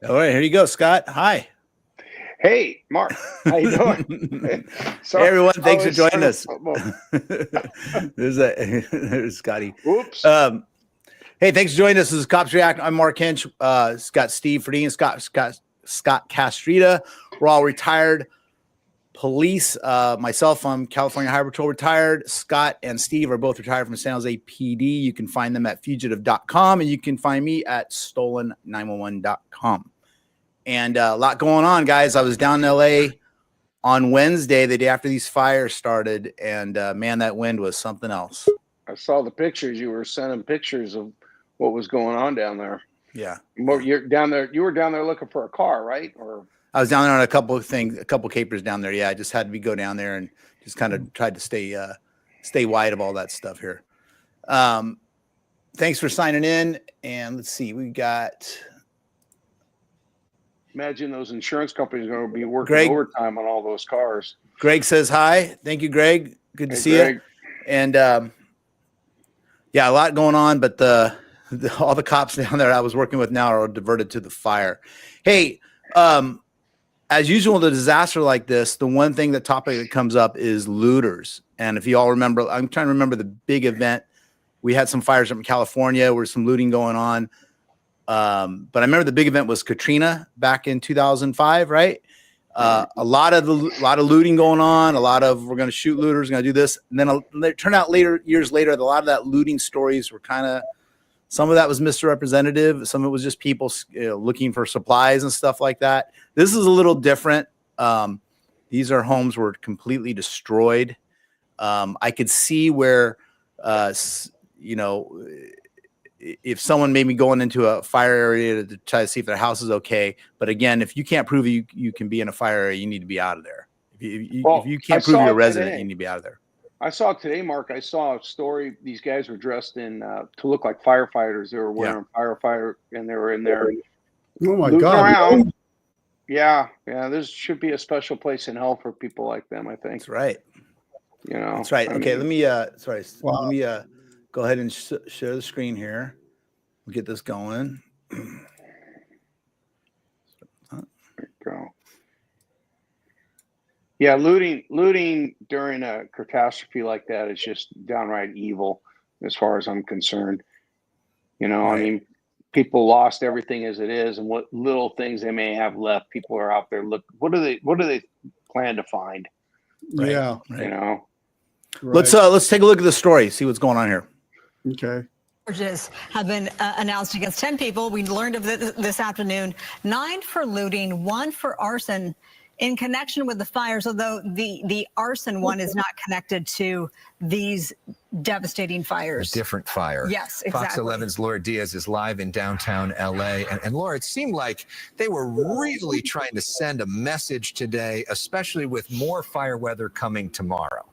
All right, here you go, Scott. Hi. Hey, Mark. How you doing? Hey, everyone. Thanks for joining us. There's Scotty. Oops. Hey, thanks for joining us. This is Cops React. I'm Mark Hinch. Got Steve Ferdine, Scott Castrita. We're all retired police. Myself, I'm California Highway Patrol retired. Scott and Steve are both retired from San Jose PD. You can find them at fugitive.com, and you can find me at stolen911.com. And a lot going on, guys. I was down in LA on Wednesday, the day after these fires started, and man, that wind was something else. I saw the pictures. You were sending pictures of what was going on down there. Yeah. You're down there. You were down there looking for a car, right? Or I was down there on a couple of things, a couple of capers down there. Yeah, I just had to go down there and just kind of tried to stay wide of all that stuff here. Thanks for signing in. And let's see, we got. Imagine those insurance companies are going to be working overtime on all those cars. Greg says hi. Thank you, Greg. Good to see you. And yeah, a lot going on, but all the cops down there I was working with now are diverted to the fire. Hey, as usual, the disaster like this, the one thing, the topic that comes up is looters. And if you all remember, I'm trying to remember the big event. We had some fires up in California where some looting going on. But I remember the big event was Katrina back in 2005, right? A lot of looting going on, a lot of we're going to shoot looters, going to do this. And then it turned out years later, a lot of that looting stories were kind of, some of that was misrepresentative. Some of it was just people looking for supplies and stuff like that. This is a little different. These are homes were completely destroyed. I could see where, if someone may be going into a fire area to try to see if their house is okay. But again, if you can't prove you can be in a fire area, you need to be out of there. If you can't prove you're a resident, you need to be out of there. I saw today, Mark, I saw a story. These guys were dressed in to look like firefighters. They were wearing firefighter, and they were in there. Oh my God. Around. Yeah. There should be a special place in hell for people like them, I think. That's right. That's right. Okay, let me let me go ahead and share the screen here. We'll get this going. There you go. Yeah, looting during a catastrophe like that is just downright evil, as far as I'm concerned. Right. I mean, people lost everything as it is, and what little things they may have left, people are out there. Look, what do they plan to find? Right. Yeah, right. Let's take a look at the story. See what's going on here. Okay. Charges have been announced against 10 people. We learned of this afternoon, 9 for looting, 1 for arson in connection with the fires, although the arson one is not connected to these devastating fires. A different fire. Yes, exactly. Fox 11's Laura Diaz is live in downtown LA. And Laura, it seemed like they were really trying to send a message today, especially with more fire weather coming tomorrow.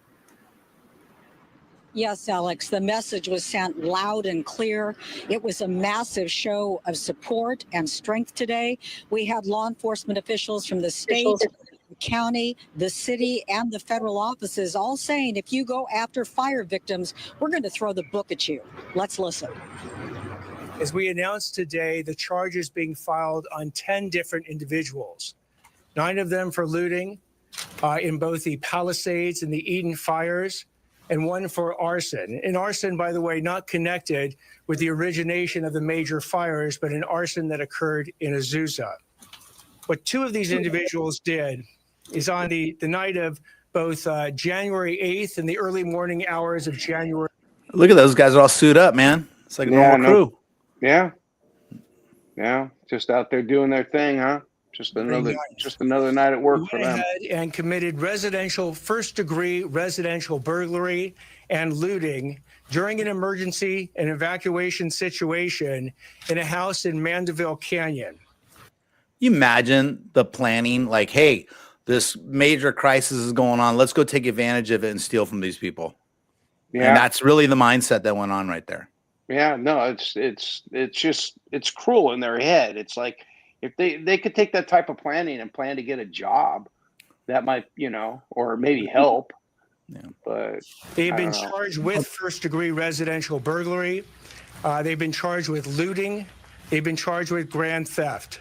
Yes, Alex, the message was sent loud and clear. It was a massive show of support and strength today. We had law enforcement officials from the state, the county, the city, and the federal offices all saying, if you go after fire victims, we're going to throw the book at you. Let's listen. As we announced today, the charges being filed on 10 different individuals, 9 of them for looting in both the Palisades and the Eden fires, and 1 for arson. And arson, by the way, not connected with the origination of the major fires, but an arson that occurred in Azusa. What 2 of these individuals did is on the night of both January 8th and the early morning hours of January. Look at those guys are all suited up, man. It's like a normal crew. Yeah. Just out there doing their thing, huh? Just another night at work for them. And committed first-degree residential burglary and looting during an emergency and evacuation situation in a house in Mandeville Canyon. You imagine the planning, like, hey, this major crisis is going on. Let's go take advantage of it and steal from these people. Yeah, and that's really the mindset that went on right there. Yeah, no, it's cruel in their head. It's like, if they could take that type of planning and plan to get a job, that might, or maybe help. Yeah. But they've been charged with first-degree residential burglary. They've been charged with looting. They've been charged with grand theft.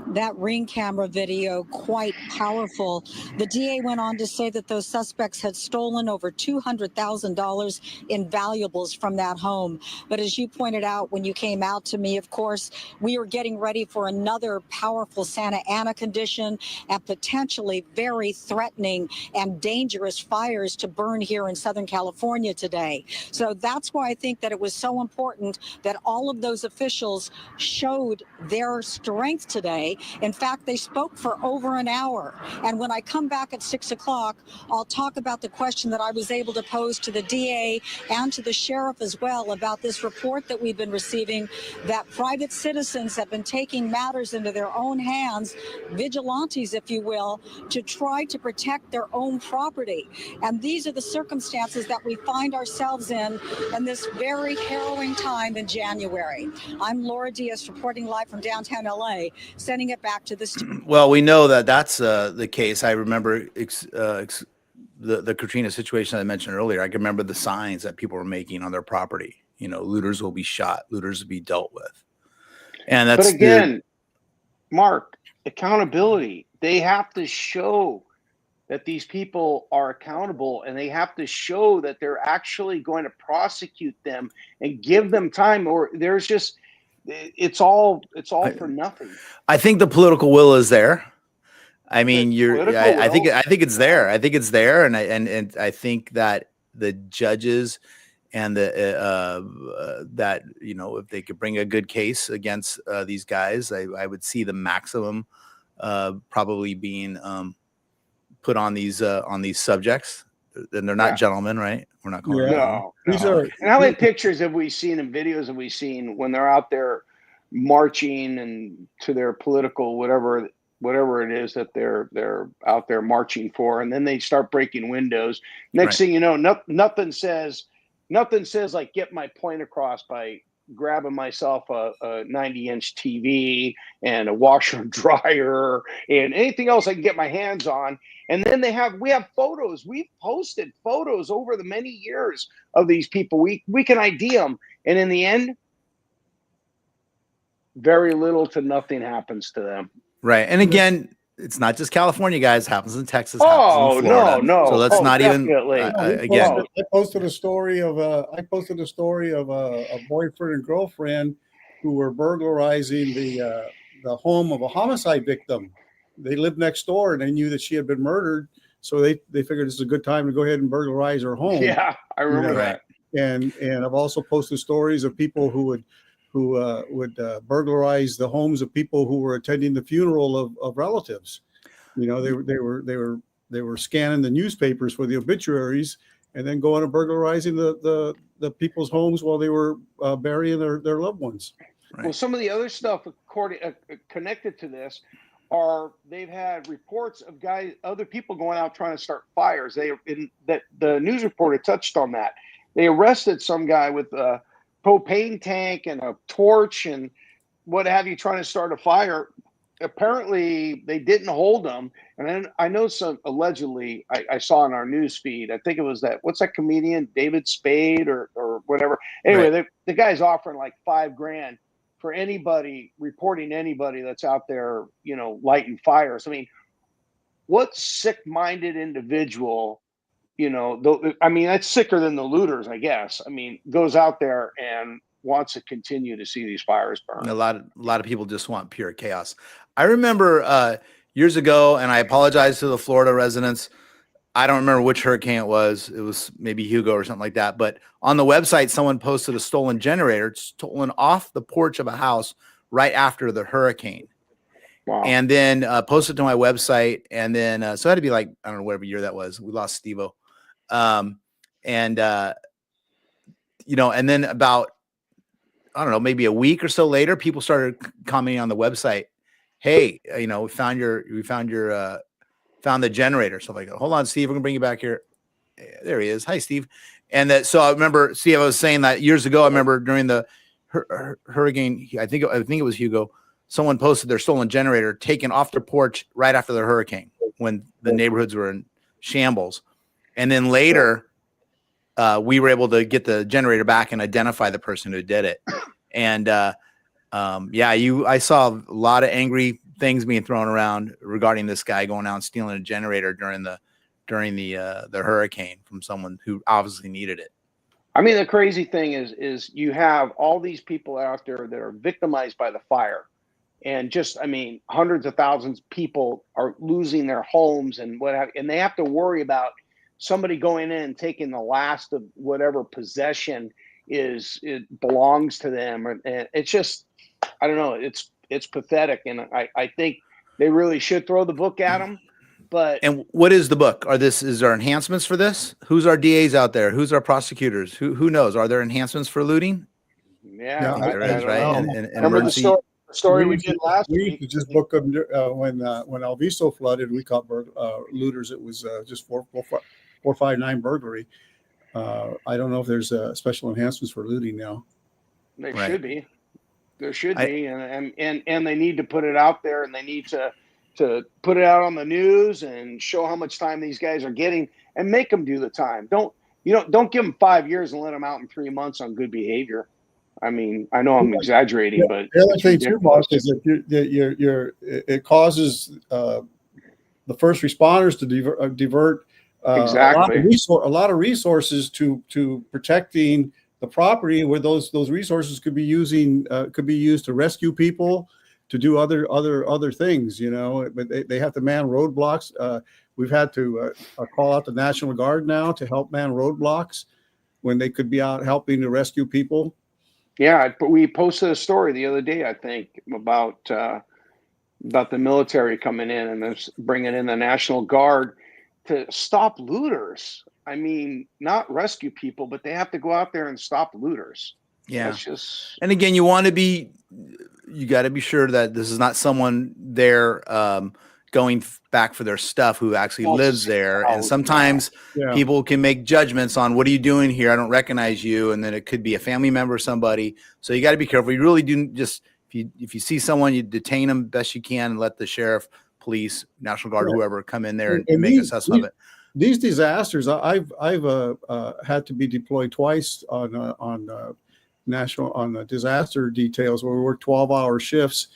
that ring camera video quite powerful. The DA went on to say that those suspects had stolen over $200,000 in valuables from that home. But as you pointed out when you came out to me, of course, we were getting ready for another powerful Santa Ana condition and potentially very threatening and dangerous fires to burn here in Southern California today. So that's why I think that it was so important that all of those officials showed their strength today. In fact, they spoke for over an hour. And when I come back at 6 o'clock, I'll talk about the question that I was able to pose to the DA and to the sheriff as well about this report that we've been receiving that private citizens have been taking matters into their own hands, vigilantes, if you will, to try to protect their own property. And these are the circumstances that we find ourselves in this very harrowing time in January. I'm Laura Diaz reporting live from downtown LA, sending it back to the studio. Well, we know that that's the case. I remember the Katrina situation I mentioned earlier. I can remember the signs that people were making on their property. You know, looters will be shot, looters will be dealt with. And that's, but again, Mark, accountability. They have to show that these people are accountable, and they have to show that they're actually going to prosecute them and give them time, or there's just, it's all for nothing. I think the political will is there. I mean, I think it's there. I think it's there. And I think that the judges and that, you know, if they could bring a good case against these guys, I would see the maximum probably being put on these subjects. And they're not gentlemen, right? We're not calling them. No. And how many pictures have we seen and videos have we seen when they're out there marching and to their political whatever it is that they're out there marching for, and then they start breaking windows. Next thing you know, nothing says like get my point across by grabbing myself a 90-inch TV and a washer and dryer and anything else I can get my hands on. And then we have photos. We've posted photos over the many years of these people. We can ID them. And in the end, very little to nothing happens to them. Right. And again, it's not just California, guys. It happens in Texas. Happens in Florida. No. So let's not definitely. Again. I posted a story of a boyfriend and girlfriend who were burglarizing the home of a homicide victim. They lived next door and they knew that she had been murdered, so they figured it's a good time to go ahead and burglarize her home. Yeah, I remember that. And I've also posted stories of people who would burglarize the homes of people who were attending the funeral of relatives. You know, they were scanning the newspapers for the obituaries and then going and burglarizing the people's homes while they were burying their loved ones. Right. Well, some of the other stuff connected to this they've had reports of other people going out trying to start fires. The news reporter touched on that. They arrested some guy with a propane tank and a torch and what have you trying to start a fire. Apparently they didn't hold them. And then I know allegedly I saw in our news feed, I think it was what's that comedian, David Spade or whatever. Anyway, the guy's offering like $5,000 for reporting anybody that's out there, you know, lighting fires. I mean, what sick-minded individual, you know, I mean, that's sicker than the looters, I guess. I mean, goes out there and wants to continue to see these fires burn. A lot of people just want pure chaos. I remember years ago, and I apologize to the Florida residents. I don't remember which hurricane it was. It was maybe Hugo or something like that. But on the website, someone posted a stolen generator stolen off the porch of a house right after the hurricane. Wow. And then posted to my website. And then, so it had to be like, I don't know, whatever year that was. We lost Steve-O. You know, and then about, I don't know, maybe a week or so later, people started commenting on the website. Hey, you know, we found the generator. So like, hold on, Steve, we're gonna bring you back here. There he is. Hi, Steve. And so I remember, Steve, I was saying that years ago. I remember during the hurricane, I think it was Hugo. Someone posted their stolen generator taken off their porch right after the hurricane when the neighborhoods were in shambles. And then later, we were able to get the generator back and identify the person who did it. And I saw a lot of angry things being thrown around regarding this guy going out and stealing a generator during the hurricane from someone who obviously needed it. I mean, the crazy thing is you have all these people out there that are victimized by the fire, and just, I mean, hundreds of thousands of people are losing their homes and and they have to worry about somebody going in and taking the last of whatever possession it belongs to them. And it's just, I don't know, it's pathetic. And I think they really should throw the book at them. And what is the book? Is there enhancements for this? Who's our DAs out there? Who's our prosecutors? Who knows? Are there enhancements for looting? Yeah, there is, right? And remember emergency. the story we did last we week. used to just book them when Alviso flooded. We caught looters. It was just 459 burglary. I don't know if there's special enhancements for looting now. There Right. should be. There should be, and they need to put it out there, and they need to put it out on the news and show how much time these guys are getting, and make them do the time. Don't give them 5 years and let them out in 3 months on good behavior. I mean, I know I'm exaggerating, but The other it's thing too, ridiculous. Mark, is that it causes the first responders to divert Exactly. a lot of resources to protecting the property, where those resources could be used to rescue people, to do other things, but they have to man roadblocks. We've had to call out the National Guard now to help man roadblocks when they could be out helping to rescue people. Yeah, but we posted a story the other day, I think, about the military coming in and bringing in the National Guard to stop looters. I mean, not rescue people, but they have to go out there and stop looters. Yeah. That's just, And again, you got to be sure that this is not someone there going back for their stuff who actually lives there. And sometimes people can make judgments on, what are you doing here? I don't recognize you. And then it could be a family member or somebody. So you got to be careful. You really do just, if you see someone, you detain them best you can and let the sheriff, police, National Guard, whoever come in there and make an assessment of it. These disasters, I've had to be deployed twice on disaster details, where we work 12-hour shifts,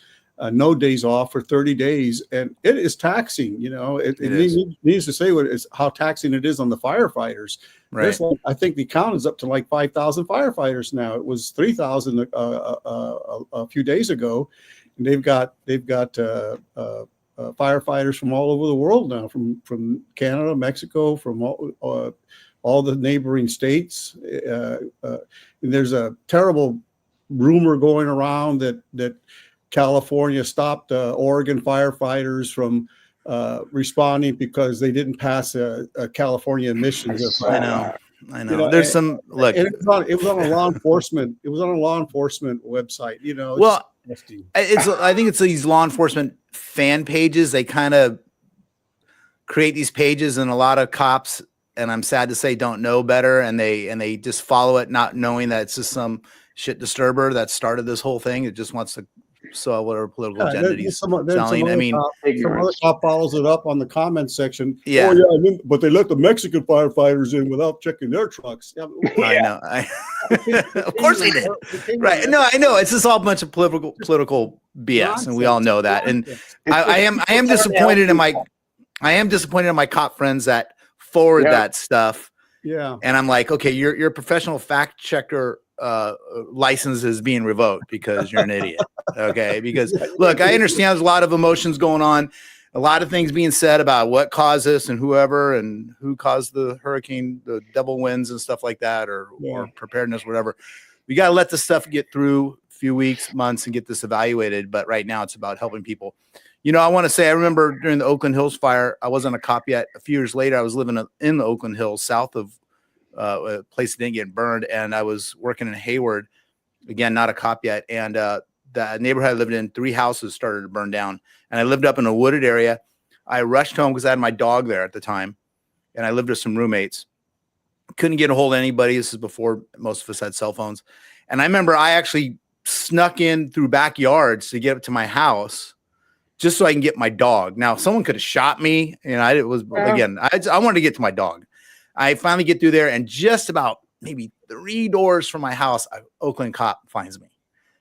no days off for 30 days, and it is taxing. It needs to say how taxing it is on the firefighters. Right. I think the count is up to like 5,000 firefighters now. It was 3,000 a few days ago, and they've got firefighters from all over the world now, from Canada, Mexico, from all the neighboring states. There's a terrible rumor going around that California stopped Oregon firefighters from responding because they didn't pass a California emissions. I know. There's some look. It was on a law enforcement. It was on a law enforcement website. I think it's these law enforcement fan pages. They kind of create these pages, and a lot of cops, and I'm sad to say, don't know better, and they just follow it, not knowing that it's just some shit disturber that started this whole thing. It just wants to sow whatever political agenda he's selling. I mean, some other cop follows it up on the comments section. Yeah. Oh, yeah, but they let the Mexican firefighters in without checking their trucks. Yeah. I know. Of course they did. Right. No, I know. It's just all a bunch of political BS, Nonsense. And we all know that. And I am disappointed in my cop friends that forward that stuff. Yeah. And I'm like, okay, your a professional fact checker license is being revoked because you're an idiot. Okay. Because look, I understand there's a lot of emotions going on, a lot of things being said about what caused this and whoever, and who caused the hurricane, the double winds and stuff like that, or preparedness, whatever. We got to let this stuff get through a few weeks, months, and get this evaluated. But right now it's about helping people. I want to say, I remember during the Oakland Hills fire, I wasn't a cop yet. A few years later, I was living in the Oakland Hills, south of a place that didn't get burned, and I was working in Hayward, again, not a cop yet, and the neighborhood I lived in, 3 houses started to burn down, and I lived up in a wooded area. I rushed home because I had my dog there at the time, and I lived with some roommates. Couldn't get a hold of anybody. This is before most of us had cell phones, and I remember I actually snuck in through backyards to get up to my house just so I can get my dog. Now, someone could have shot me, and I wanted to get to my dog. I finally get through there, and just about maybe 3 doors from my house, an Oakland cop finds me.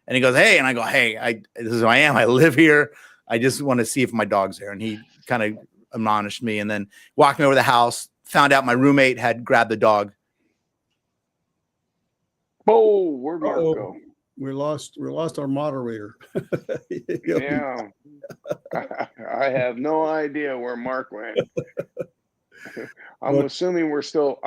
And he goes, "Hey," and I go, "Hey, this is who I am. I live here. I just want to see if my dog's there. And he kind of admonished me and then walked me over the house, found out my roommate had grabbed the dog. Oh, where'd Mark Uh-oh. go? We lost our moderator. Yeah. I have no idea where Mark went. I'm assuming we're still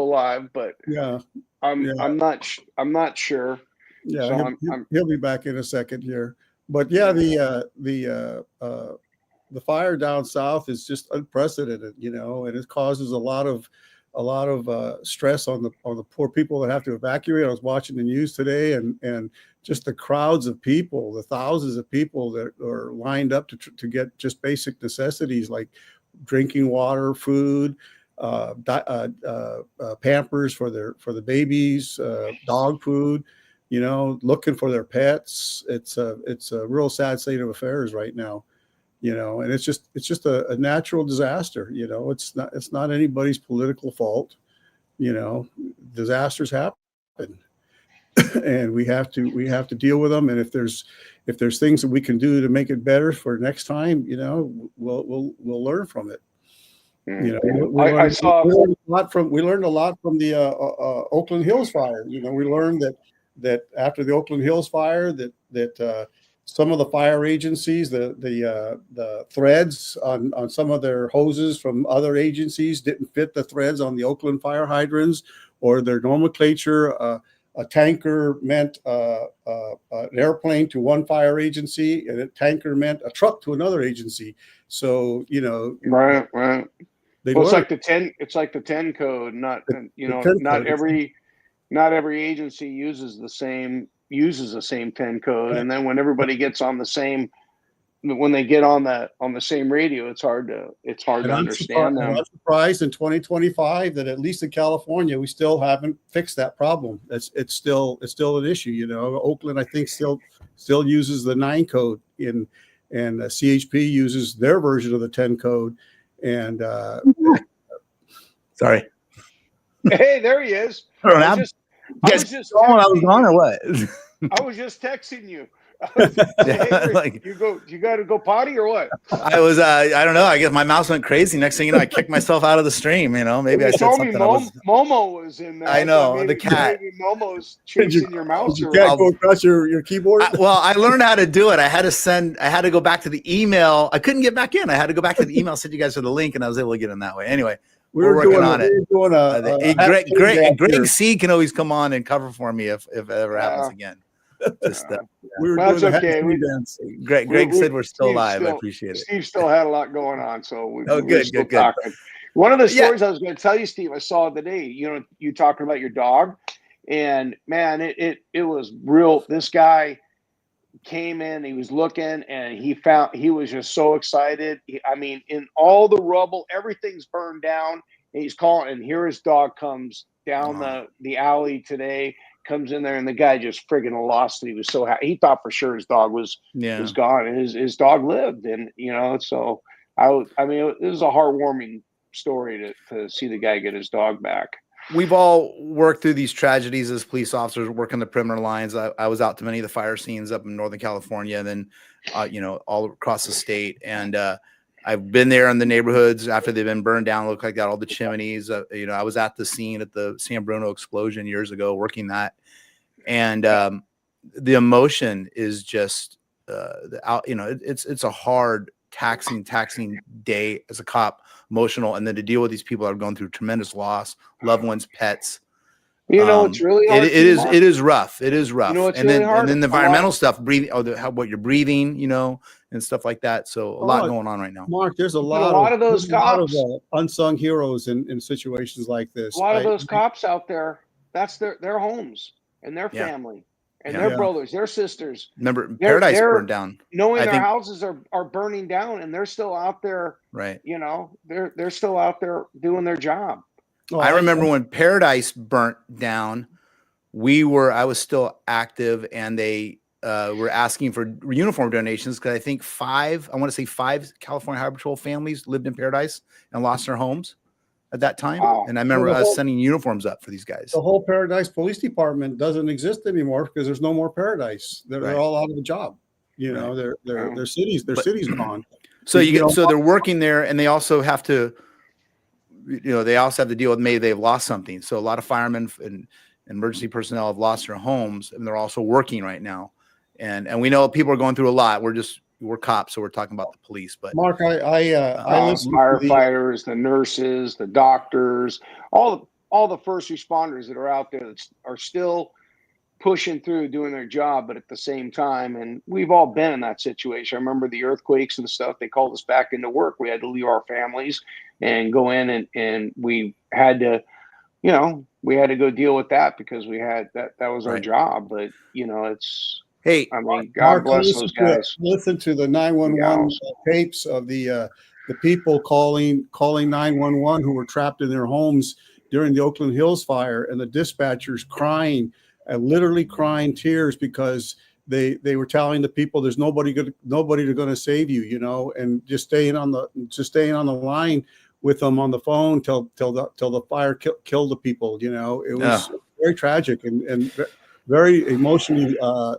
live, but Yeah. I'm not sure. Yeah, So he'll be back in a second here. But yeah, the fire down south is just unprecedented, you know, and it causes a lot of stress on the poor people that have to evacuate. I was watching the news today, and just the crowds of people, the thousands of people that are lined up to get just basic necessities like drinking water, food, Pampers for the babies, dog food, you know, looking for their pets. It's a real sad state of affairs right now, you know, and it's just a natural disaster. You know, it's not anybody's political fault. You know, disasters happen, and we have to deal with them. And if there's things that we can do to make it better for next time, you know, we'll learn from it. You know, we learned a lot from the Oakland Hills fire. You know, we learned that after the Oakland Hills fire, that some of the fire agencies, the threads on some of their hoses from other agencies didn't fit the threads on the Oakland fire hydrants, or their nomenclature. A tanker meant an airplane to one fire agency, and a tanker meant a truck to another agency. So, you know, right. Well, it's like the 10 code. Not every agency uses the same 10 code, and then when everybody gets on the same, when they get on the same radio, it's hard to understand them. I'm surprised in 2025 that at least in California we still haven't fixed that problem. It's still an issue. You know, Oakland I think still uses the 9 code and CHP uses their version of the 10 code. And sorry. Hey, there he is. I was gone or what? I was just texting you. Hey, you got to go potty or what? I was I don't know. I guess my mouse went crazy. Next thing you know, I kicked myself out of the stream. You know, maybe I said something. Momo was in there. I know, the cat. Maybe Momo's chasing your mouse around. You can't go across your keyboard. I learned how to do it. I had to go back to the email. I couldn't get back in. I had to go back to the email, send you guys for the link, and I was able to get in that way. Anyway, we're working on it. Greg C can always come on and cover for me if it ever happens again. Just, that's okay. Greg said we're still live. I appreciate it. Steve still had a lot going on, so good. One of the stories I was going to tell you, Steve, I saw today. You know, you talking about your dog, and man, it was real. This guy came in, he was looking, and he was just so excited. I mean, in all the rubble, everything's burned down. And he's calling, and here his dog comes down the alley today. Comes in there, and the guy just friggin' lost it. He was so happy. He thought for sure his dog was gone, and his dog lived. And you know, so I mean, it was a heartwarming story to see the guy get his dog back. We've all worked through these tragedies as police officers, working the perimeter lines. I was out to many of the fire scenes up in Northern California, and then you know, all across the state. And I've been there in the neighborhoods after they've been burned down. Look like got all the chimneys. You know, I was at the scene at the San Bruno explosion years ago, working that, and the emotion is just, you know, it's a hard, taxing day as a cop, emotional, and then to deal with these people that are going through tremendous loss, loved ones, pets. You know, it's really hard. It is rough. It is rough. You know, it's and really then hard. and then the environmental stuff, breathing, what you're breathing, you know, and stuff like that. So a lot going on right now. Mark, there's a lot of those cops, unsung heroes in situations like this. A lot of those cops out there, that's their homes and their family and their brothers, their sisters. Remember, Paradise burned down. Knowing their houses are burning down, and they're still out there. Right. You know, they're still out there doing their job. I remember when Paradise burnt down, I was still active, and they were asking for uniform donations because I want to say five California Highway Patrol families lived in Paradise and lost their homes at that time. Wow. And I remember us sending uniforms up for these guys. The whole Paradise Police Department doesn't exist anymore because there's no more Paradise. They're all out of a job. You know, Right. their cities gone. So You know, so they're working there, and they also have to, they also have to deal with maybe they've lost something. So a lot of firemen and emergency personnel have lost their homes, and they're also working right now. And we know people are going through a lot. We're cops, so we're talking about the police. But Mark, I listened to the firefighters, the nurses, the doctors, all the first responders that are out there that are still pushing through, doing their job, but at the same time, and we've all been in that situation. I remember the earthquakes and stuff. They called us back into work. We had to leave our families and go in, and we had to, we had to go deal with that because we had that was our Right. job. But it's, hey, I mean, God Mark, bless those guys. Listen to the 911 tapes of the people calling 911 who were trapped in their homes during the Oakland Hills fire, and the dispatchers crying, literally crying tears because they were telling the people there's nobody going to save you, and just staying on the line with them on the phone till the fire killed the people. It was very tragic and very emotionally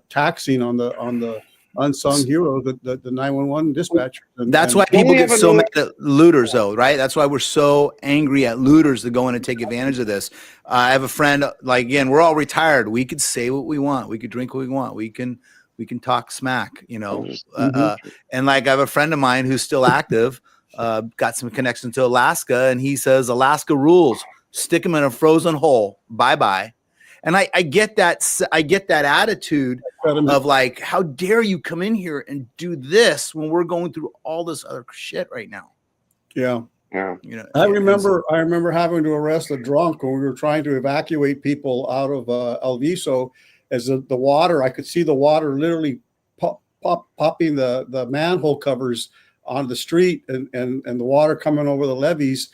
taxing on the unsung hero, the 911 dispatcher. That's why people get so mad at looters, though, right? That's why we're so angry at looters that go in and take advantage of this. I have a friend, again, we're all retired. We could say what we want. We could drink what we want. We can talk smack, and I have a friend of mine who's still active, got some connection to Alaska, and he says, Alaska rules, stick them in a frozen hole. Bye-bye. And I get that. I get that attitude of how dare you come in here and do this when we're going through all this other shit right now. Yeah. Yeah. I remember having to arrest a drunk when we were trying to evacuate people out of El Viso. As the water, I could see the water literally popping the manhole covers on the street and the water coming over the levees.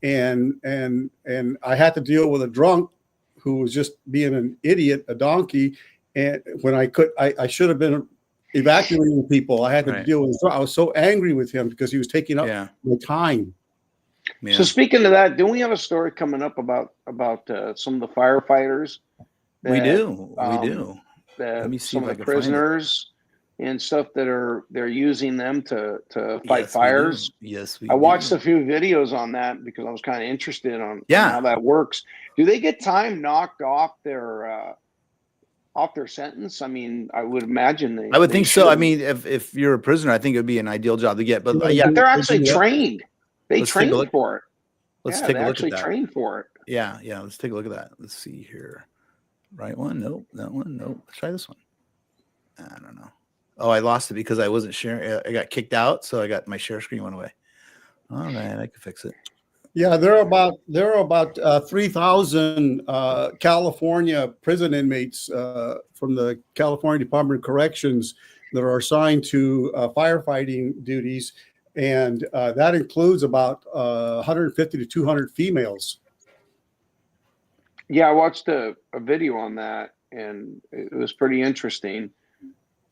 And I had to deal with a drunk who was just being an idiot, a donkey. And when I should have been evacuating people. I had to deal with. I was so angry with him because he was taking up my time. Yeah. So speaking of that, don't we have a story coming up about some of the firefighters? We do. Let me see some of the prisoners and stuff they're using them to fight fires. Yes, I watched a few videos on that because I was kind of interested on how that works. Do they get time knocked off their sentence? I mean, I would imagine I would think so. I mean, if you're a prisoner, I think it would be an ideal job to get. But but they're actually trained. They train for it. Let's take a look at that. Actually train for it. Yeah. Let's take a look at that. Let's see here. Right one? Nope. That one? Nope. Let's try this one. I don't know. Oh, I lost it because I wasn't sharing. I got kicked out, so I got my share screen went away. All right, I can fix it. Yeah, there are about 3,000 California prison inmates from the California Department of Corrections that are assigned to firefighting duties, and that includes about 150 to 200 females. Yeah, I watched a video on that, and it was pretty interesting.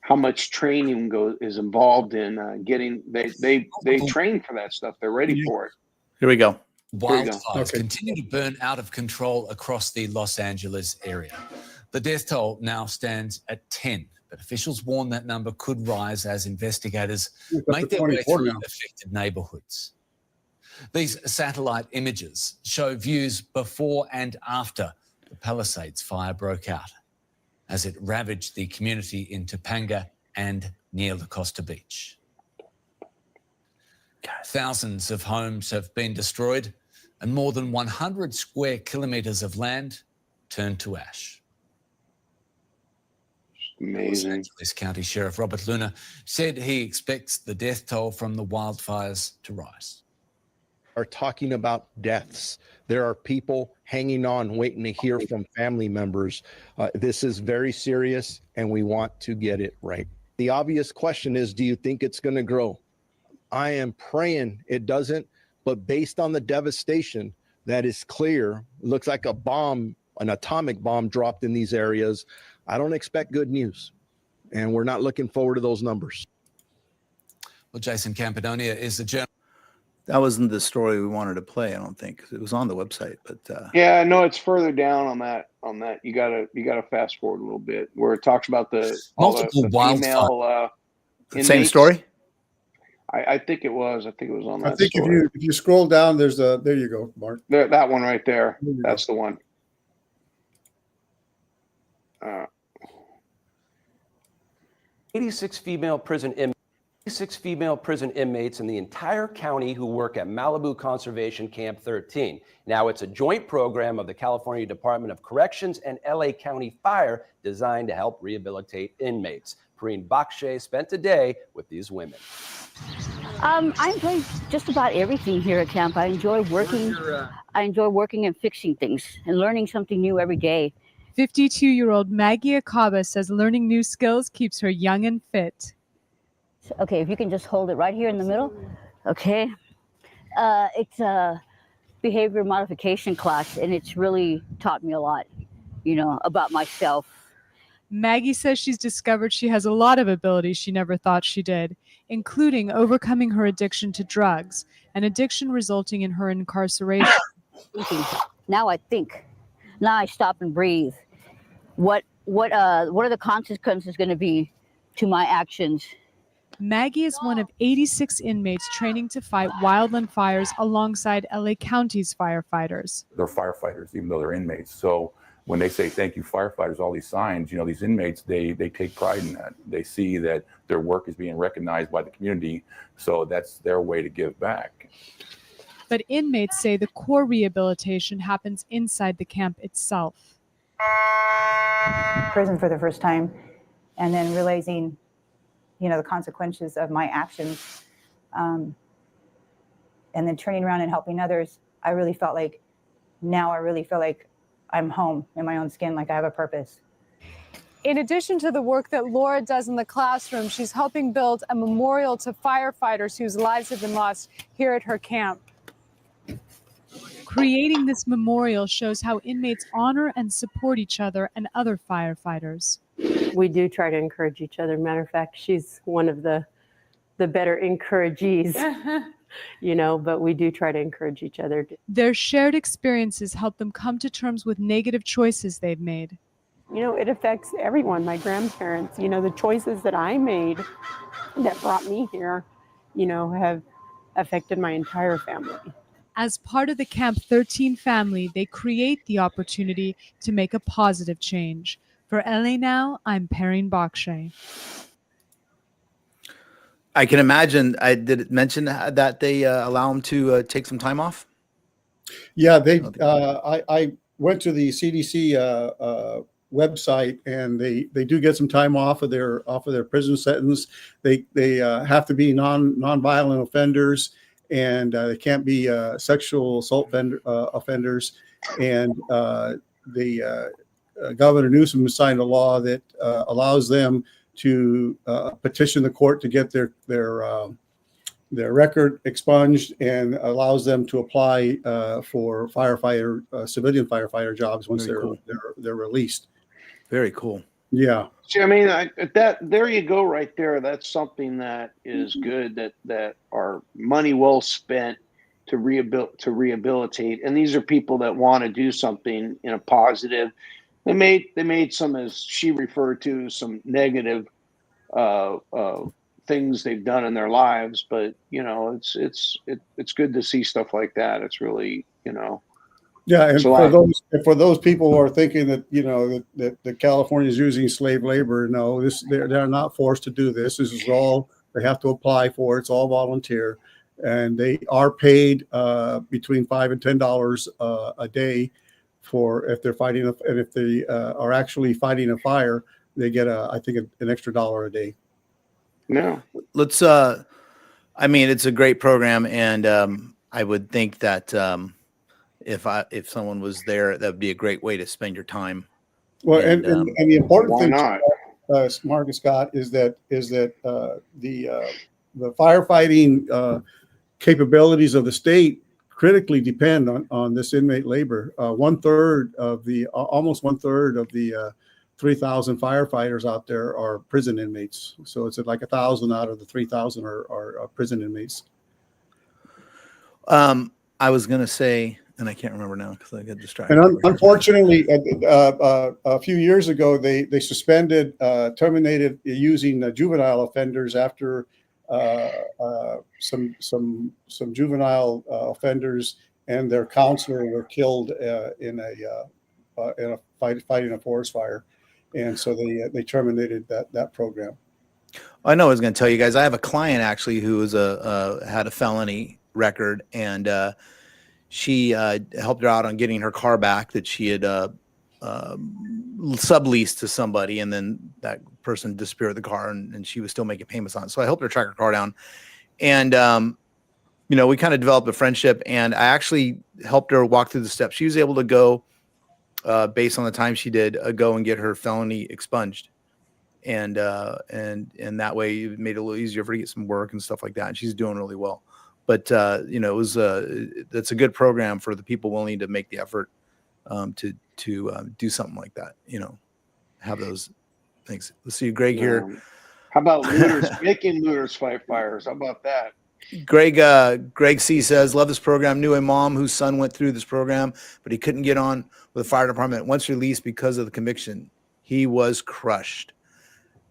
How much training is involved in getting they train for that stuff. They're ready for it. Here we go. Wildfires continue to burn out of control across the Los Angeles area. The death toll now stands at 10, but officials warn that number could rise as investigators make their way through affected neighborhoods. These satellite images show views before and after the Palisades fire broke out, as it ravaged the community in Topanga and near La Costa Beach. Thousands of homes have been destroyed and more than 100 square kilometres of land turned to ash. Amazing. Los Angeles County Sheriff Robert Luna said he expects the death toll from the wildfires to rise. Are talking about deaths. There are people hanging on, waiting to hear from family members. This is very serious, and we want to get it right. The obvious question is, do you think it's going to grow? I am praying it doesn't, but based on the devastation that is clear, looks like a bomb, an atomic bomb dropped in these areas. I don't expect good news, and we're not looking forward to those numbers. Well, Jason Campadonia is the journalist. That wasn't the story we wanted to play, I don't think. It was on the website, but yeah, no, it's further down on that. You gotta fast forward a little bit where it talks about the multiple female Same inmates. story. I think it was. I think it was on that I think story. if you scroll down, there you go, Mark. That one right there. There you That's the one. 86 female prison inmates in the entire county who work at Malibu Conservation Camp 13. Now, it's a joint program of the California Department of Corrections and LA County Fire designed to help rehabilitate inmates. Pareen Bakshay spent a day with these women. I enjoy just about everything here at camp. I enjoy working. I enjoy working and fixing things and learning something new every day. 52-year-old Maggie Akaba says learning new skills keeps her young and fit. Okay, if you can just hold it right here in the middle. Okay. It's a behavior modification class, and it's really taught me a lot, about myself. Maggie says she's discovered she has a lot of abilities she never thought she did, including overcoming her addiction to drugs, an addiction resulting in her incarceration. Now I think. Now I stop and breathe. What are the consequences going to be to my actions? Maggie is one of 86 inmates training to fight wildland fires alongside LA County's firefighters. They're firefighters, even though they're inmates. So when they say thank you firefighters, all these signs, these inmates, they take pride in that. They see that their work is being recognized by the community. So that's their way to give back. But inmates say the core rehabilitation happens inside the camp itself. Prison for the first time, and then realizing, the consequences of my actions, and then turning around and helping others. I really felt like I'm home in my own skin, like I have a purpose. In addition to the work that Laura does in the classroom, she's helping build a memorial to firefighters whose lives have been lost here at her camp. Creating this memorial shows how inmates honor and support each other and other firefighters. We do try to encourage each other. Matter of fact, she's one of the better encouragees, but we do try to encourage each other. Their shared experiences help them come to terms with negative choices they've made. It affects everyone, my grandparents, the choices that I made that brought me here, have affected my entire family. As part of the Camp 13 family, they create the opportunity to make a positive change. For LA Now, I'm Pareen Bakshay. I can imagine. Did it mention that they allow them to take some time off? Yeah, I went to the CDC website, and they do get some time off of their prison sentence. They have to be non-violent offenders, and they can't be sexual assault offenders. And Governor Newsom signed a law that allows them to petition the court to get their record expunged, and allows them to apply for civilian firefighter jobs once they're released. Very cool. Yeah. See, there you go, right there. That's something that is good. That are money well spent to rehabilitate. And these are people that want to do something in a positive. They made some, as she referred to, some negative things they've done in their lives. But it's good to see stuff like that. It's really Yeah, and for those people who are thinking that that California is using slave labor, no, they're not forced to do this. This is all they have to apply for. It's all volunteer, and they are paid between $5 and $10 a day for if they're fighting, and if they are actually fighting a fire, they get I think an extra $1 a day. Yeah, let's. It's a great program, and I would think that. If someone was there, that would be a great way to spend your time. Well, and the important thing, Mark and Scott, is that the firefighting capabilities of the state critically depend on this inmate labor. Almost one third of the 3,000 firefighters out there are prison inmates. So it's like 1,000 out of the 3,000 are prison inmates. I was going to say, and I can't remember now because I got distracted. And unfortunately, a few years ago, they suspended, terminated using juvenile offenders after some juvenile offenders and their counselor were killed in a fighting a forest fire, and so they terminated that program. I know I was going to tell you guys. I have a client actually who was had a felony record, and she helped her out on getting her car back that she had subleased to somebody, and then that person disappeared the car, and she was still making payments on it. So I helped her track her car down, and we kind of developed a friendship, and I actually helped her walk through the steps. She was able to go, based on the time she did, go and get her felony expunged. And that way it made it a little easier for her to get some work and stuff like that. And she's doing really well. But it was that's a good program for the people willing to make the effort to do something like that. Have those things. Let's see, Greg here. How about looters making looters fight fires? How about that? Greg C says, love this program. Knew a mom whose son went through this program, but he couldn't get on with the fire department. Once released because of the conviction, he was crushed.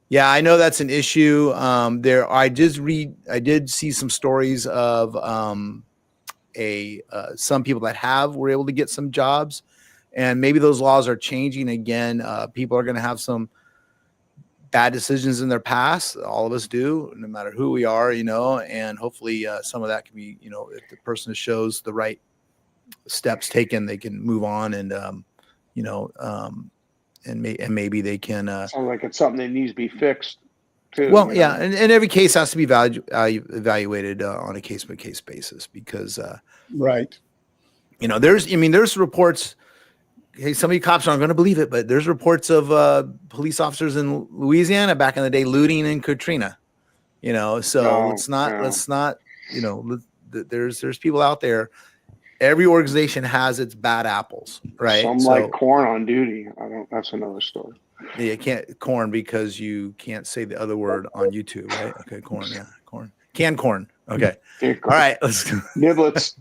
Yeah, I know that's an issue. I did see some stories of some people that were able to get some jobs, and maybe those laws are changing again. People are going to have some bad decisions in their past. All of us do, no matter who we are, and hopefully some of that can be, if the person shows the right steps taken, they can move on and, and maybe they can. Sounds like it's something that needs to be fixed too. Well, yeah, and every case has to be evaluated on a case-by-case basis because, right. There's reports. Hey, some of you cops aren't going to believe it, but there's reports of police officers in Louisiana back in the day looting in Katrina. Let's not. There's people out there. Every organization has its bad apples, right? Some like corn on duty. That's another story. Yeah, you can't corn because you can't say the other word on YouTube, right? Okay, corn. Yeah, corn. Canned corn. Okay. All right. Let's go. Niblets.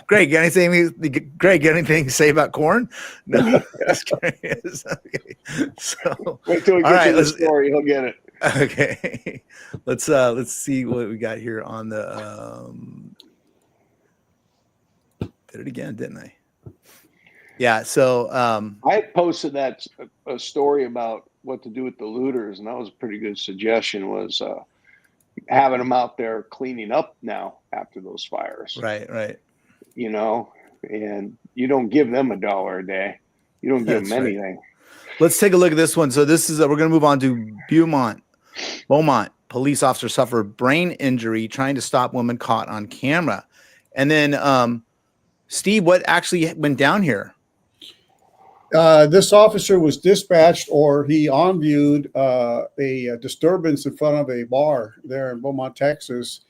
Greg, anything to say about corn? No. Okay. So wait till we get to the story. He'll get it. Okay. Let's see what we got here on the. Did it again, didn't I? Yeah. So I posted a story about what to do with the looters, and that was a pretty good suggestion. Was having them out there cleaning up now after those fires. Right. And you don't give them $1 a day. You don't give them anything. Let's take a look at this one. So this is we're going to move on to Beaumont. Police officer suffered brain injury trying to stop woman caught on camera. And then Steve, what actually went down here? This officer was dispatched, or he on-viewed a disturbance in front of a bar there in Beaumont, Texas,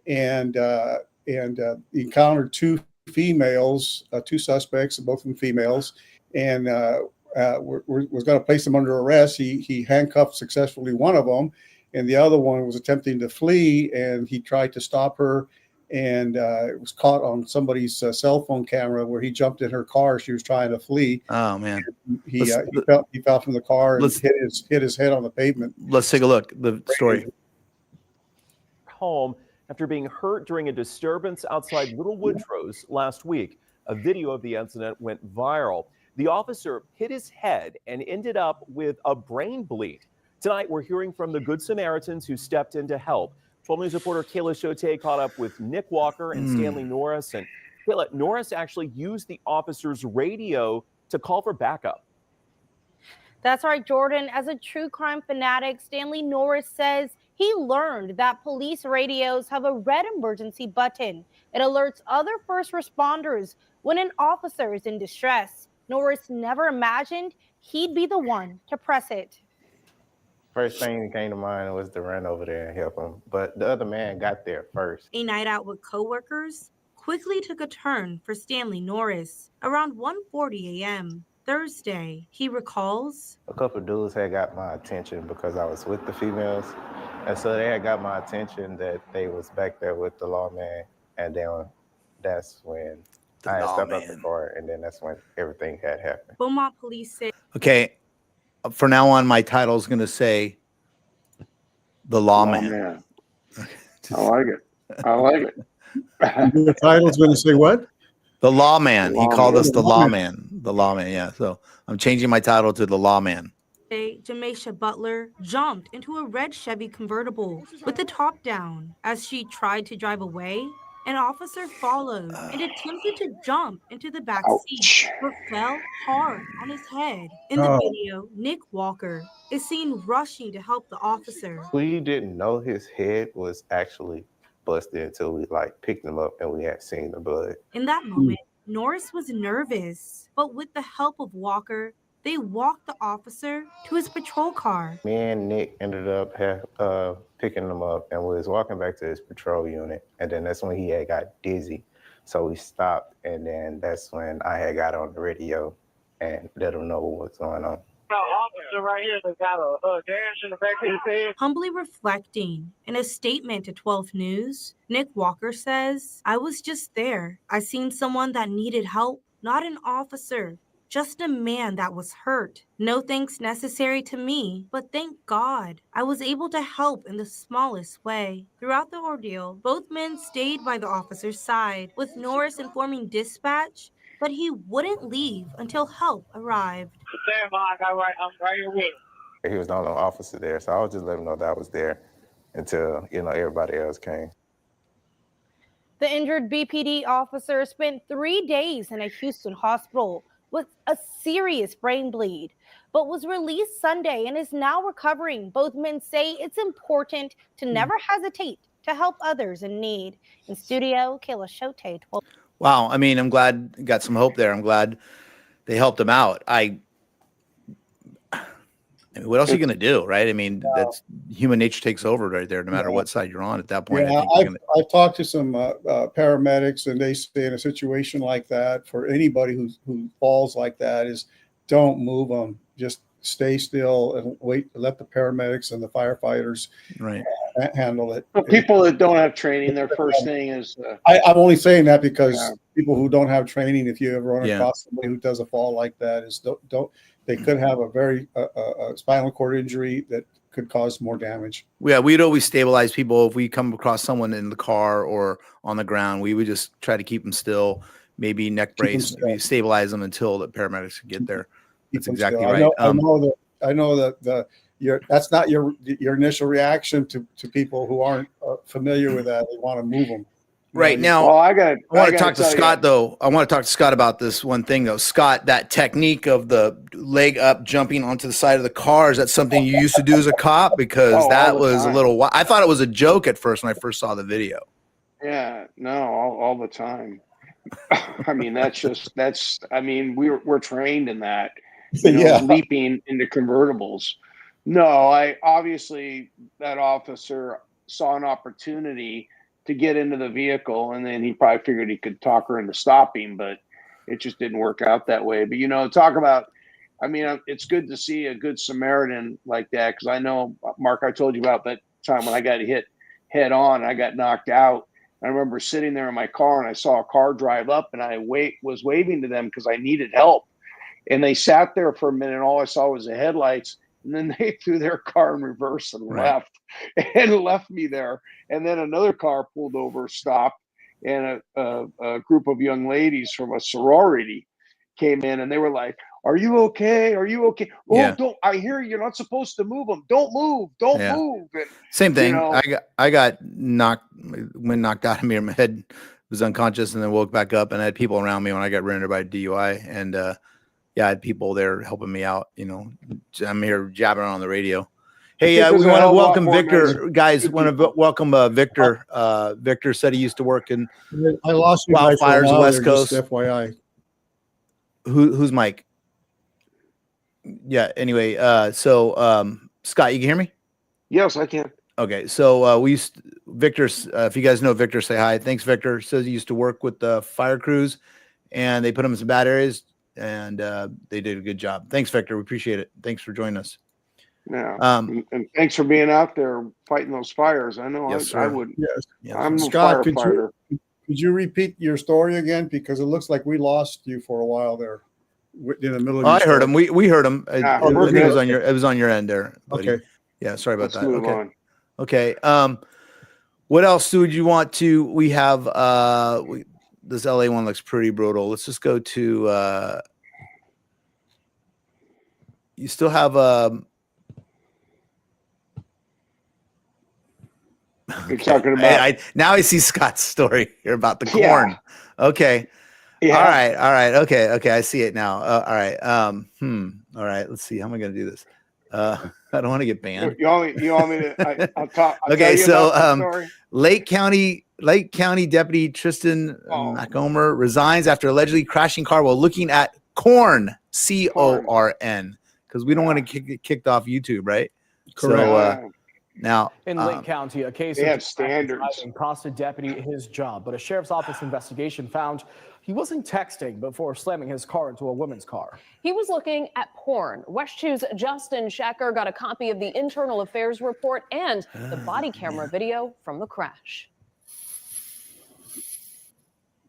and encountered two suspects, both of them females, and was going to place them under arrest. He handcuffed successfully one of them, and the other one was attempting to flee, and he tried to stop her. And it was caught on somebody's cell phone camera where he jumped in her car. She was trying to flee. Oh man! He fell from the car and hit his head on the pavement. Let's take a look. The story. Home after being hurt during a disturbance outside Little Woodrow's last week. A video of the incident went viral. The officer hit his head and ended up with a brain bleed. Tonight, we're hearing from the Good Samaritans who stepped in to help. 12 News reporter Kayla Chote caught up with Nick Walker and Stanley Norris. And Kayla, Norris actually used the officer's radio to call for backup. That's right, Jordan. As a true crime fanatic, Stanley Norris says he learned that police radios have a red emergency button. It alerts other first responders when an officer is in distress. Norris never imagined he'd be the one to press it. First thing that came to mind was to run over there and help him, but the other man got there first. A night out with coworkers quickly took a turn for Stanley Norris. Around 1:40 a.m. Thursday, he recalls, a couple of dudes had got my attention because I was with the females, and so they had got my attention that they was back there with the lawman, and then that's when I had stepped out the car, and then that's when everything had happened. Beaumont police say Okay. For now on, my title is going to say the lawman. I like it. I like it. The title's going to say what? The lawman. He called us the Lawman. lawman. The lawman. Yeah. So I'm changing my title to the lawman. Jamaisha Butler jumped into a red Chevy convertible with the top down. As she tried to drive away, an officer followed and attempted to jump into the back seat, but fell hard on his head. In the video, Nick Walker is seen rushing to help the officer. We didn't know his head was actually busted until we picked him up and we had seen the blood. In that moment, Norris was nervous, but with the help of Walker, they walked the officer to his patrol car. Me and Nick ended up picking him up, and we was walking back to his patrol unit, and then that's when he had got dizzy. So we stopped, and then that's when I had got on the radio and let him know what was going on. Officer right here that got a gash in the back of his head. Humbly reflecting in a statement to 12 News, Nick Walker says, "I was just there. I seen someone that needed help, not an officer. Just a man that was hurt. No thanks necessary to me, but thank God I was able to help in the smallest way." Throughout the ordeal, both men stayed by the officer's side, with Norris informing dispatch that he wouldn't leave until help arrived. Stand by, I'm right here with him. He was the only officer there, so I was just letting him know that I was there until everybody else came. The injured BPD officer spent 3 days in a Houston hospital with a serious brain bleed, but was released Sunday and is now recovering. Both men say it's important to never hesitate to help others in need. In studio, Kayla Shote. Wow. I mean, I'm glad got some hope there. I'm glad they helped him out. I mean, what else are you going to do, right? I mean, that's human nature takes over right there, no matter what side you're on at that point. Yeah, I've talked to some paramedics, and they say in a situation like that, for anybody who falls like that, is don't move them. Just stay still and wait. Let the paramedics and the firefighters handle it. Well, people that don't have training, their first thing is. I'm only saying that because people who don't have training, if you ever run across somebody who does a fall like that, is don't. They could have a very spinal cord injury that could cause more damage. Yeah, we'd always stabilize people if we come across someone in the car or on the ground. We would just try to keep them still, maybe neck brace, maybe stabilize them until the paramedics can get there. That's exactly right. I know that that's not your initial reaction to people who aren't familiar with that. They want to move them. Right now, I want to talk to Scott, though. I want to talk to Scott about this one thing, though. Scott, that technique of the leg up, jumping onto the side of the car, is that something you used to do as a cop? Because that was a little. I thought it was a joke at first when I first saw the video. Yeah, no, all the time. I mean, we're trained in that. Leaping into convertibles. No, I obviously that officer saw an opportunity to get into the vehicle, and then he probably figured he could talk her into stopping, but it just didn't work out that way. But talk about, it's good to see a good Samaritan like that, because I know, Mark, I told you about that time when I got hit head on, I got knocked out. I remember sitting there in my car, and I saw a car drive up, and I was waving to them because I needed help, and they sat there for a minute, and all I saw was the headlights. And then they threw their car in reverse and left me there. And then another car pulled over, stopped, and a group of young ladies from a sorority came in, and they were like, "Are you okay? Are you okay? Oh, don't! I hear you're not supposed to move them. Don't move! Don't move!" And, same thing. I got knocked out of me. My head was unconscious, and then woke back up, and I had people around me when I got rendered by DUI, and I had people there helping me out. I'm here jabbing on the radio. Hey, we want to welcome Victor, guys. Want to welcome Victor. Victor said he used to work in wildfires, West Coast. FYI. Who's Mike? Yeah. Anyway, so Scott, you can hear me? Yes, I can. Okay, so Victor. If you guys know Victor, say hi. Thanks, Victor. Says he used to work with the fire crews, and they put him in some bad areas. And they did a good job. Thanks, Victor. We appreciate it. Thanks for joining us. Yeah. And thanks for being out there fighting those fires. I know I would. Yes. I'm Scott, a firefighter. Could you repeat your story again? Because it looks like we lost you for a while there in the middle of Oh, your I heard story. him. We heard him. Nah, I we're think it was good. on your. It was on your end there. Buddy. Okay. Yeah. Sorry about Let's that. move Okay. on. Okay. What else would you want to? We have this LA one looks pretty brutal. Let's just go to. You still have You're talking about I now I see Scott's story here about the Yeah. corn. Okay. Yeah. All right. Okay. I see it now. All right. All right. Let's see. How am I going to do this? I don't want to get banned. You want me to? I'll talk. I'll Okay, tell you so about the story. Lake County Deputy Tristan Macomber resigns after allegedly crashing car while looking at corn, CORN, because we don't want to get kicked off YouTube, right? Correct. So now In Lake County, a case they of have standards. driving cost a deputy his job, but a sheriff's office investigation found he wasn't texting before slamming his car into a woman's car. He was looking at porn. West 2's Justin Schecker got a copy of the internal affairs report and the body camera video from the crash.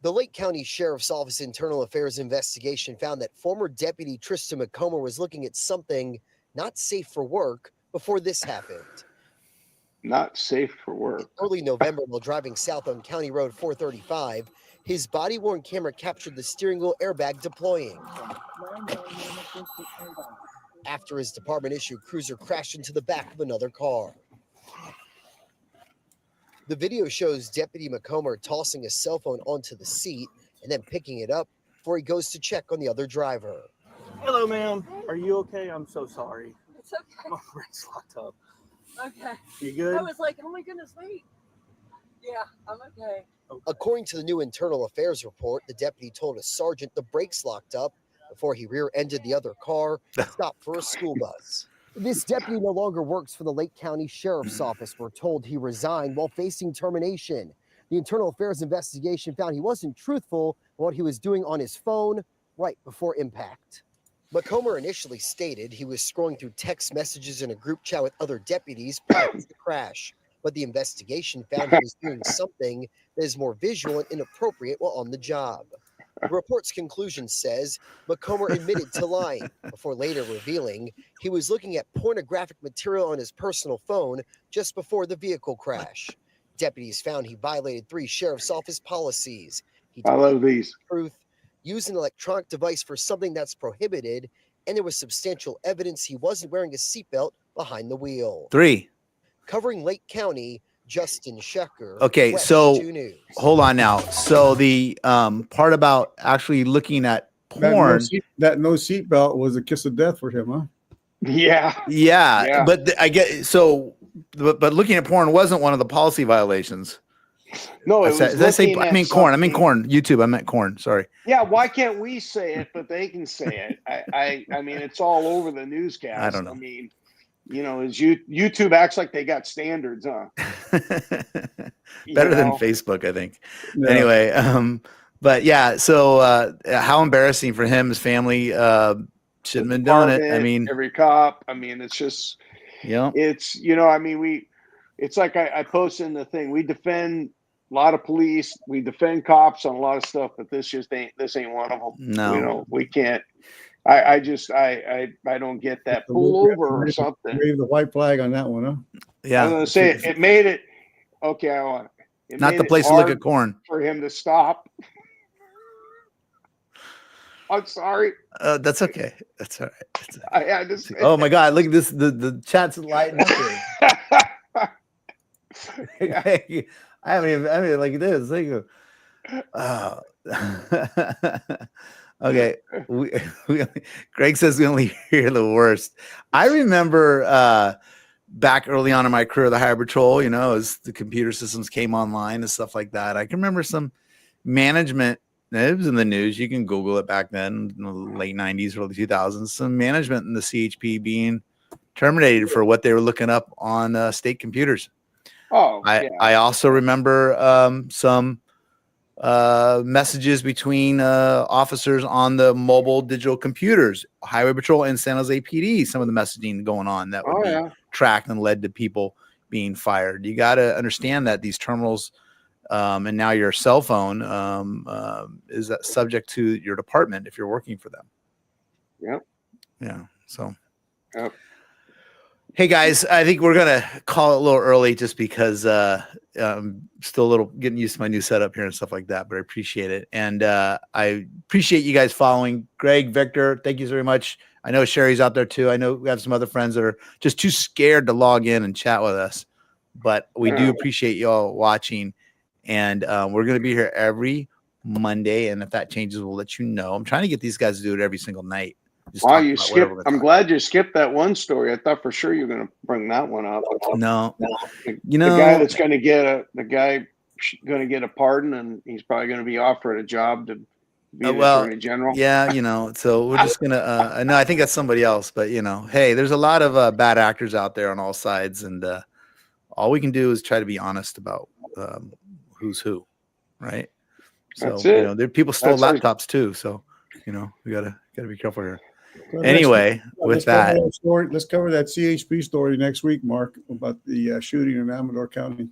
The Lake County Sheriff's Office Internal Affairs investigation found that former Deputy Tristan Macomber was looking at something not safe for work before this happened. Not safe for work. Early November, while driving south on County Road 435, his body-worn camera captured the steering wheel airbag deploying. After his department-issued cruiser crashed into the back of another car. The video shows Deputy Macomber tossing a cell phone onto the seat and then picking it up before he goes to check on the other driver. Hello, ma'am. Are you okay? I'm so sorry. It's okay. My brain's locked up. Okay. You good? I was like, oh my goodness, wait. Yeah, I'm okay. According to the new internal affairs report, the deputy told a sergeant the brakes locked up before he rear-ended the other car and stopped for a school bus. This deputy no longer works for the Lake County Sheriff's Office. We're told he resigned while facing termination. The internal affairs investigation found he wasn't truthful on what he was doing on his phone right before impact. Macomber initially stated he was scrolling through text messages in a group chat with other deputies prior to the crash, but the investigation found he was doing something that is more visual and inappropriate while on the job. The report's conclusion says Macomber admitted to lying before later revealing he was looking at pornographic material on his personal phone just before the vehicle crash. Deputies found he violated 3 sheriff's office policies. He I love these. Truth, use an electronic device for something that's prohibited, and there was substantial evidence he wasn't wearing a seatbelt behind the wheel. 3. Covering Lake County, Justin Schecker. Okay, West so 2 News. hold on now. So the part about actually looking at porn. That no seatbelt was a kiss of death for him, huh? Yeah. Yeah, but I get so. But looking at porn wasn't one of the policy violations. No, it Did I say? I mean corn. I mean corn. YouTube. I meant corn. Sorry. Yeah, why can't we say it, but they can say it? I mean, it's all over the newscast. I don't know. I mean, you know, YouTube acts like they got standards, huh? Better than Facebook, I think. Yeah. Anyway, but yeah. So how embarrassing for him, his family. Shouldn't have been doing it. I mean, every cop. I mean, it's just. Yeah. It's I mean it's like I posted in the thing. We defend a lot of police. We defend cops on a lot of stuff, but this ain't one of them. No, we can't. I don't get that. Pull over or something. Wave the white flag on that one, huh? Yeah. I was gonna say it made it. Okay, I want it. Not the place to look at corn. For him to stop. I'm sorry. That's okay. That's all right. I just. Oh my God! Look at this. The chat's lighting up here. I mean, like this. Okay. Greg says we only hear the worst. I remember back early on in my career, the Highway Patrol. You know, as the computer systems came online and stuff like that. I can remember some management. It was in the news. You can Google it back then, in the late 90s, early 2000s. Some management in the CHP being terminated for what they were looking up on state computers. Oh, I also remember some messages between officers on the mobile digital computers, Highway Patrol and San Jose PD. Some of the messaging going on that would be tracked and led to people being fired. You got to understand that these terminals And now your cell phone is that subject to your department if you're working for them. Yep. Yeah. So. Yep. Hey guys, I think we're gonna call it a little early just because I'm still a little getting used to my new setup here and stuff like that. But I appreciate it, and I appreciate you guys following. Greg, Victor, thank you very much. I know Sherry's out there too. I know we have some other friends that are just too scared to log in and chat with us, but we do appreciate y'all watching, and we're gonna be here every Monday. And if that changes, we'll let you know. I'm trying to get these guys to do it every single night. Wow, you skipped. I'm glad you skipped that one story. I thought for sure you were going to bring that one up. No, you know, the guy that's going to get a pardon, and he's probably going to be offered a job to be the attorney general. Yeah, you know, so we're just gonna. No, I think that's somebody else. But you know, hey, there's a lot of bad actors out there on all sides, and all we can do is try to be honest about who's who, right? So That's it. you know, there people stole laptops too. So you know, we gotta be careful here. Anyway, with that, let's cover that CHP story next week, Mark, about the shooting in Amador County.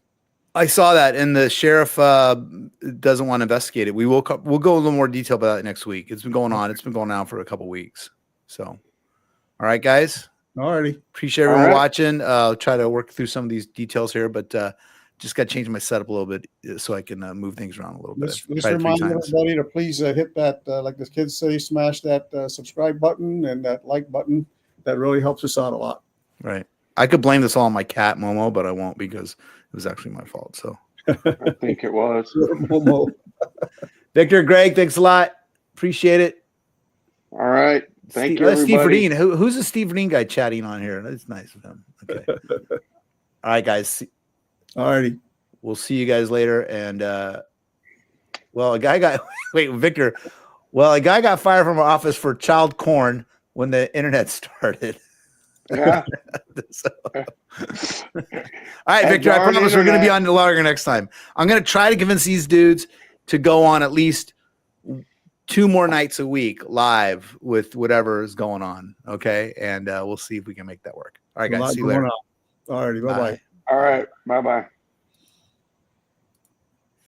I saw that, and the sheriff doesn't want to investigate it. We'll go a little more detail about it next week. It's been going on. It's been going on for a couple weeks. So, all right, guys. All righty. Appreciate everyone watching. I'll try to work through some of these details here, but just got to change my setup a little bit so I can move things around a little bit. Let's remind everybody to please hit that, like the kids say, smash that subscribe button and that like button. That really helps us out a lot. Right. I could blame this all on my cat, Momo, but I won't because it was actually my fault. So I think it was. Momo. Victor, Greg, thanks a lot. Appreciate it. All right. Thank you, Steve everybody. Verdeen. Who's the Steve Verdeen guy chatting on here? That's nice of him. Okay. All right, guys. All righty. We'll see you guys later. And well, a guy got Victor. Well, a guy got fired from our office for child porn when the internet started. Yeah. All right, Victor. I promise we're going to be on the longer next time. I'm going to try to convince these dudes to go on at least 2 more nights a week live with whatever is going on. Okay, and we'll see if we can make that work. All right, guys. See you later. All righty. Bye-bye. All right. Bye-bye.